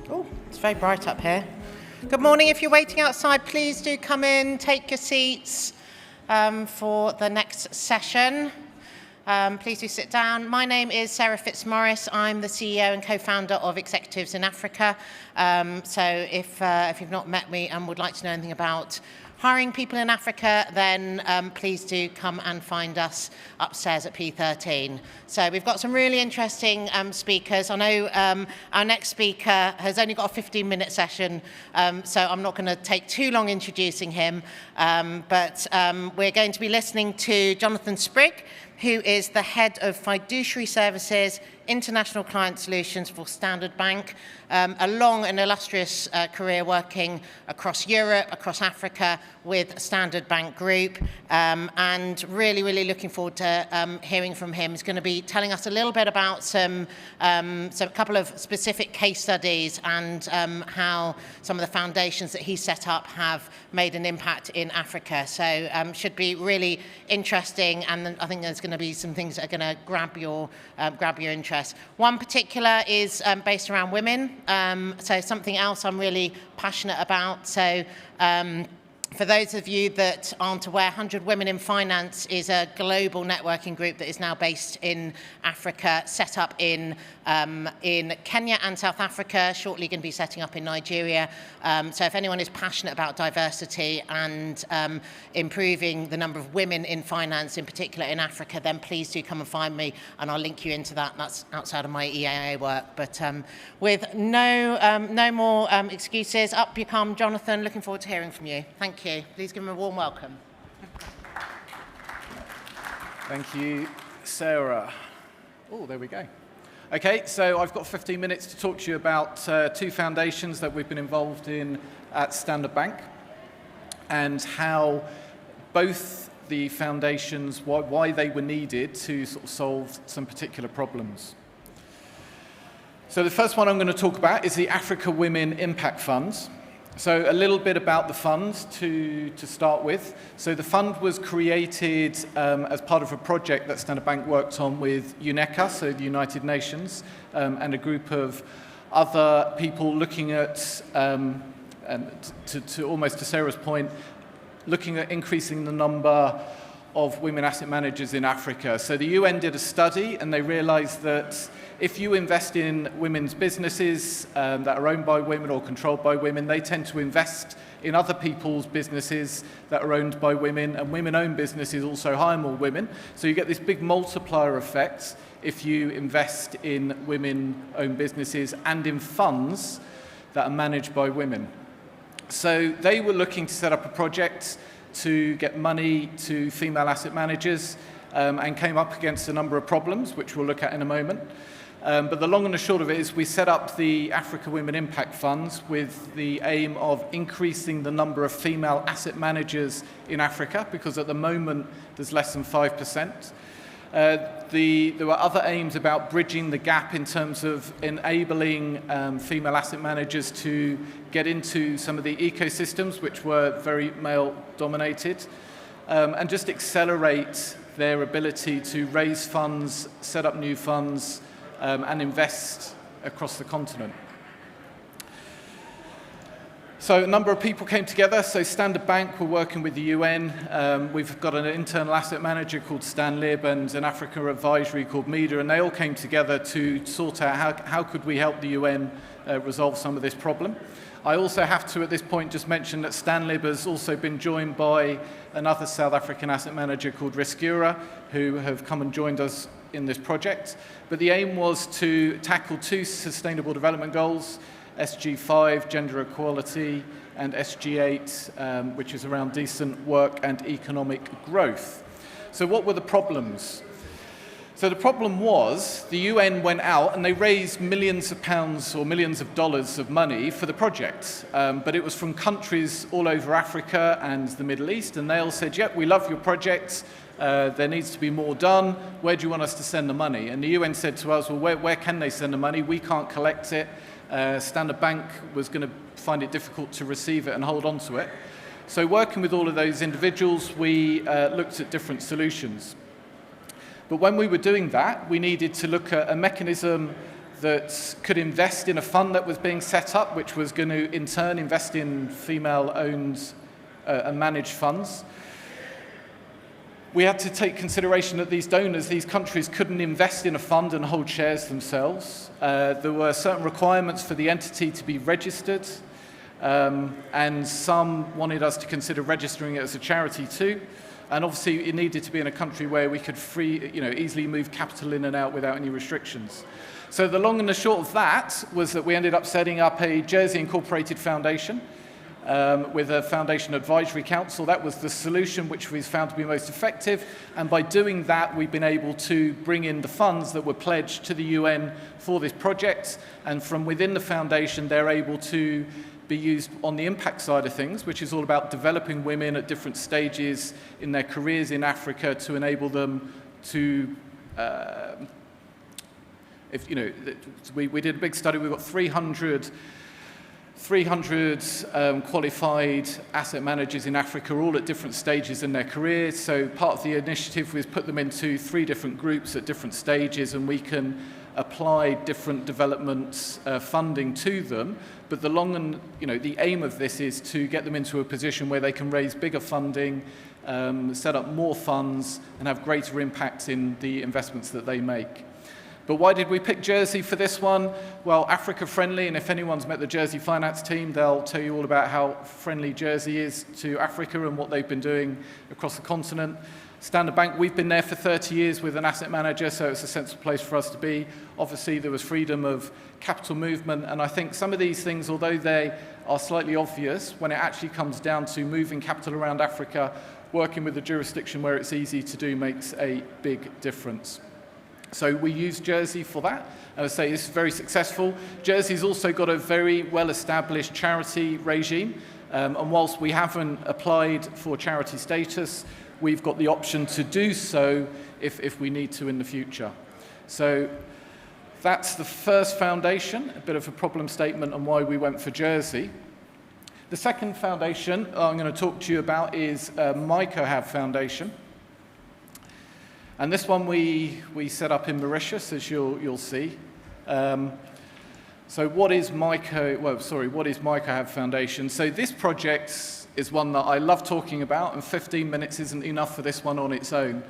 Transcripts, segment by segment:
Oh, it's very bright up here. Good morning. If you're waiting outside, please do come in, take your seats for the next session. Please do sit down. My name is Sarah Fitzmaurice. I'm the CEO and co-founder of Executives in Africa. So if you've not met me and would like to know anything about hiring people in Africa, then please do come and find us upstairs at P13. So we've got some really interesting speakers. I know our next speaker has only got a 15-minute session, so I'm not going to take too long introducing him. But we're going to be listening to Jonathan Sprigg, who is the head of Fiduciary Services, International Client Solutions for Standard Bank. A long and illustrious career working across Europe, across Africa with Standard Bank Group, and really looking forward to hearing from him. He's going to be telling us a little bit about a couple of specific case studies and how some of the foundations that he set up have made an impact in Africa. So should be really interesting, and I think there's going to be some things that are going to grab your interest. One particular is based around women, so something else I'm really passionate about. So for those of you that aren't aware, 100 Women in Finance is a global networking group that is now based in Africa, set up in Kenya and South Africa, shortly going to be setting up in Nigeria. So if anyone is passionate about diversity and improving the number of women in finance, in particular in Africa, then please do come and find me and I'll link you into that. That's outside of my EAA work. But with no more excuses, up you come, Jonathan. Looking forward to hearing from you. Thank you. Please give him a warm welcome. Thank you, Sarah. Oh, there we go. Okay, so I've got 15 minutes to talk to you about two foundations that we've been involved in at Standard Bank and how both the foundations, why they were needed to sort of solve some particular problems. So the first one I'm going to talk about is the Africa Women Impact Fund. So a little bit about the fund to start with. So the fund was created as part of a project that Standard Bank worked on with UNECA, so the United Nations, and a group of other people looking at, and almost to Sarah's point, looking at increasing the number of women asset managers in Africa. So the UN did a study and they realized that if you invest in women's businesses that are owned by women or controlled by women, they tend to invest in other people's businesses that are owned by women, and women-owned businesses also hire more women. So you get this big multiplier effect if you invest in women-owned businesses and in funds that are managed by women. So they were looking to set up a project to get money to female asset managers and came up against a number of problems, which we'll look at in a moment. But the long and the short of it is we set up the Africa Women Impact Funds with the aim of increasing the number of female asset managers in Africa, because at the moment there's less than 5%. There were other aims about bridging the gap in terms of enabling female asset managers to get into some of the ecosystems which were very male-dominated, and just accelerate their ability to raise funds, set up new funds, and invest across the continent. So a number of people came together. So Standard Bank were working with the UN. We've got an internal asset manager called StanLib and an Africa advisory called MEDA, and they all came together to sort out how could we help the UN resolve some of this problem. I also have to, at this point, just mention that StanLib has also been joined by another South African asset manager called Riskura, who have come and joined us in this project. But the aim was to tackle two sustainable development goals, SG5, gender equality, and SG8, which is around decent work and economic growth. So what were the problems? So the problem was the UN went out and they raised millions of pounds or millions of dollars of money for the project. But it was from countries all over Africa and the Middle East, and they all said, yep, we love your project. There needs to be more done. Where do you want us to send the money? And the UN said to us, well, where can they send the money? We can't collect it. Standard Bank was going to find it difficult to receive it and hold on to it. So working with all of those individuals, we looked at different solutions. But when we were doing that, we needed to look at a mechanism that could invest in a fund that was being set up, which was going to in turn invest in female-owned and managed funds. We had to take consideration that these donors, these countries, couldn't invest in a fund and hold shares themselves. There were certain requirements for the entity to be registered, and some wanted us to consider registering it as a charity too. And obviously, it needed to be in a country where we could easily move capital in and out without any restrictions. So the long and the short of that was that we ended up setting up a Jersey Incorporated Foundation with a Foundation Advisory Council. That was the solution which we found to be most effective. And by doing that, we've been able to bring in the funds that were pledged to the UN for this project. And from within the foundation, they're able to be used on the impact side of things, which is all about developing women at different stages in their careers in Africa to enable them to, we did a big study. We've got 300 qualified asset managers in Africa, all at different stages in their careers. So part of the initiative was put them into 3 different groups at different stages, and we can apply different development funding to them. But the aim of this is to get them into a position where they can raise bigger funding, set up more funds, and have greater impact in the investments that they make. But why did we pick Jersey for this one? Well, Africa friendly, and if anyone's met the Jersey finance team, they'll tell you all about how friendly Jersey is to Africa and what they've been doing across the continent. Standard Bank, we've been there for 30 years with an asset manager, so it's a sensible place for us to be. Obviously, there was freedom of capital movement, and I think some of these things, although they are slightly obvious, when it actually comes down to moving capital around Africa, working with a jurisdiction where it's easy to do makes a big difference. So we use Jersey for that. As I say, this is very successful. Jersey's also got a very well-established charity regime, and whilst we haven't applied for charity status, we've got the option to do so if we need to in the future. So that's the first foundation, a bit of a problem statement on why we went for Jersey. The second foundation I'm going to talk to you about is MyCoHab Foundation. And this one we set up in Mauritius, as you'll see. So what is MyCoHab Foundation? So this project is one that I love talking about, and 15 minutes isn't enough for this one on its own.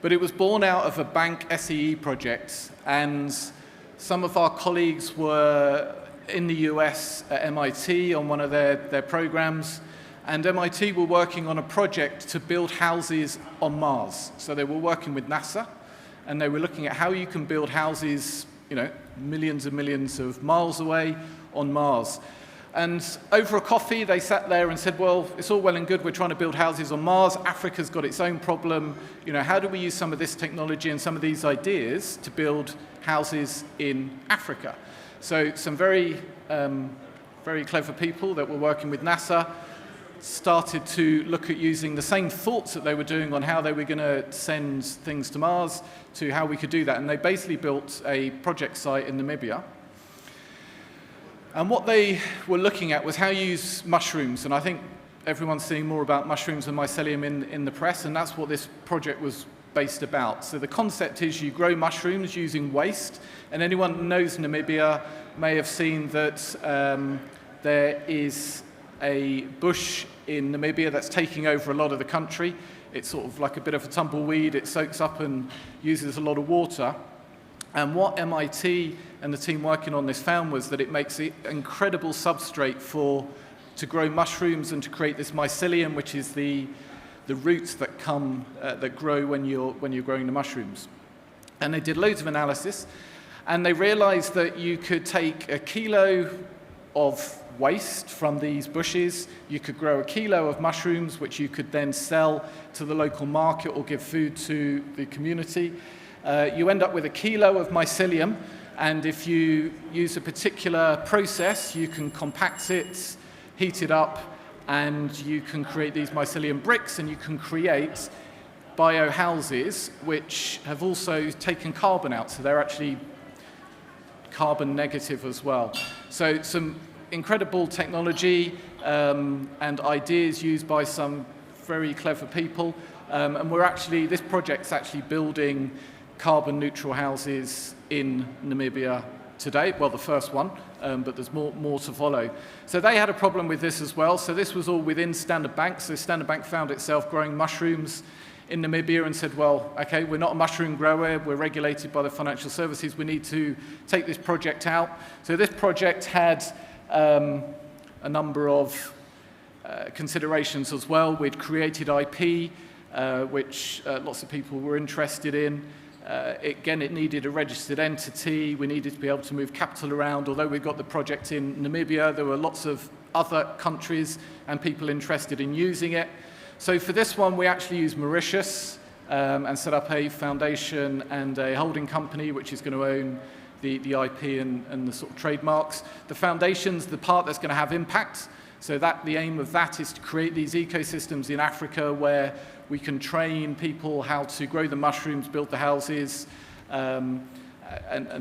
But it was born out of a bank SEE project, and some of our colleagues were in the US at MIT on one of their programs, and MIT were working on a project to build houses on Mars. So they were working with NASA, and they were looking at how you can build houses, millions and millions of miles away on Mars. And over a coffee, they sat there and said, well, it's all well and good, we're trying to build houses on Mars. Africa's got its own problem. How do we use some of this technology and some of these ideas to build houses in Africa? So some very, very clever people that were working with NASA started to look at using the same thoughts that they were doing on how they were going to send things to Mars to how we could do that. And they basically built a project site in Namibia. And what they were looking at was how you use mushrooms. And I think everyone's seeing more about mushrooms and mycelium in the press, and that's what this project was based about. So the concept is you grow mushrooms using waste, and anyone who knows Namibia may have seen that there is a bush in Namibia that's taking over a lot of the country. It's sort of like a bit of a tumbleweed. It soaks up and uses a lot of water. And what MIT and the team working on this found was that it makes an incredible substrate to grow mushrooms and to create this mycelium, which is the roots that grow when you're growing the mushrooms. And they did loads of analysis, and they realized that you could take a kilo of waste from these bushes, you could grow a kilo of mushrooms, which you could then sell to the local market or give food to the community. You end up with a kilo of mycelium, and if you use a particular process, you can compact it, heat it up, and you can create these mycelium bricks, and you can create biohouses which have also taken carbon out, so they're actually carbon negative as well. So some incredible technology and ideas used by some very clever people, and this project's actually building carbon neutral houses in Namibia today. Well, the first one, but there's more to follow. So they had a problem with this as well. So this was all within Standard Bank. So Standard Bank found itself growing mushrooms in Namibia and said, well, okay, we're not a mushroom grower, we're regulated by the financial services, we need to take this project out. So this project had a number of considerations as well. We'd created IP, which lots of people were interested in. Again, it needed a registered entity. We needed to be able to move capital around. Although we got the project in Namibia, there were lots of other countries and people interested in using it. So for this one, we actually used Mauritius and set up a foundation and a holding company which is going to own the IP and the sort of trademarks. The foundation's the part that's going to have impact. So the aim of that is to create these ecosystems in Africa where we can train people how to grow the mushrooms, build the houses, and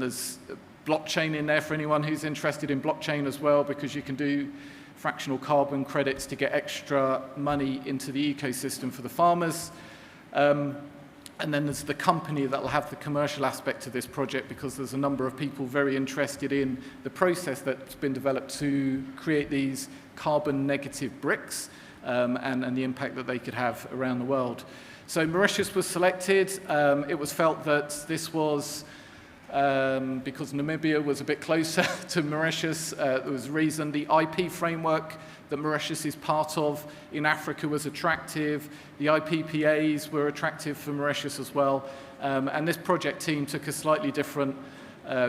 there's blockchain in there for anyone who's interested in blockchain as well, because you can do fractional carbon credits to get extra money into the ecosystem for the farmers. And then there's the company that will have the commercial aspect of this project, because there's a number of people very interested in the process that's been developed to create these carbon negative bricks and the impact that they could have around the world. So Mauritius was selected. It was felt that this was because Namibia was a bit closer to Mauritius. There was a reason. The IP framework that Mauritius is part of in Africa was attractive. The IPPAs were attractive for Mauritius as well. And this project team took a slightly different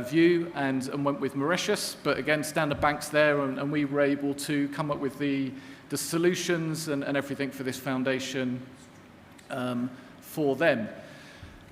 view and went with Mauritius. But again, Standard Bank's there, and we were able to come up with the solutions and everything for this foundation for them.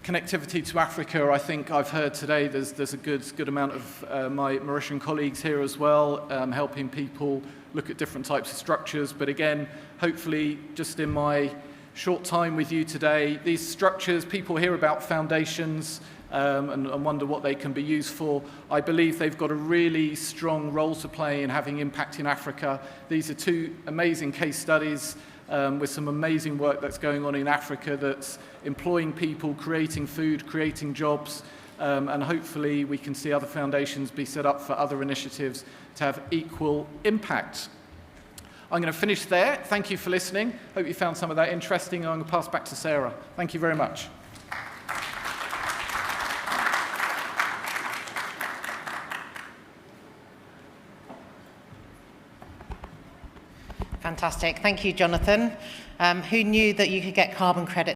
Connectivity to Africa, I think I've heard today there's a good amount of my Mauritian colleagues here as well, helping people look at different types of structures. But again, hopefully, just in my short time with you today, these structures, people hear about foundations and wonder what they can be used for. I believe they've got a really strong role to play in having impact in Africa. These are two amazing case studies with some amazing work that's going on in Africa that's employing people, creating food, creating jobs, and hopefully we can see other foundations be set up for other initiatives to have equal impact. I'm going to finish there. Thank you for listening. Hope you found some of that interesting. I'm going to pass back to Sarah. Thank you very much. Fantastic. Thank you, Jonathan. Who knew that you could get carbon credit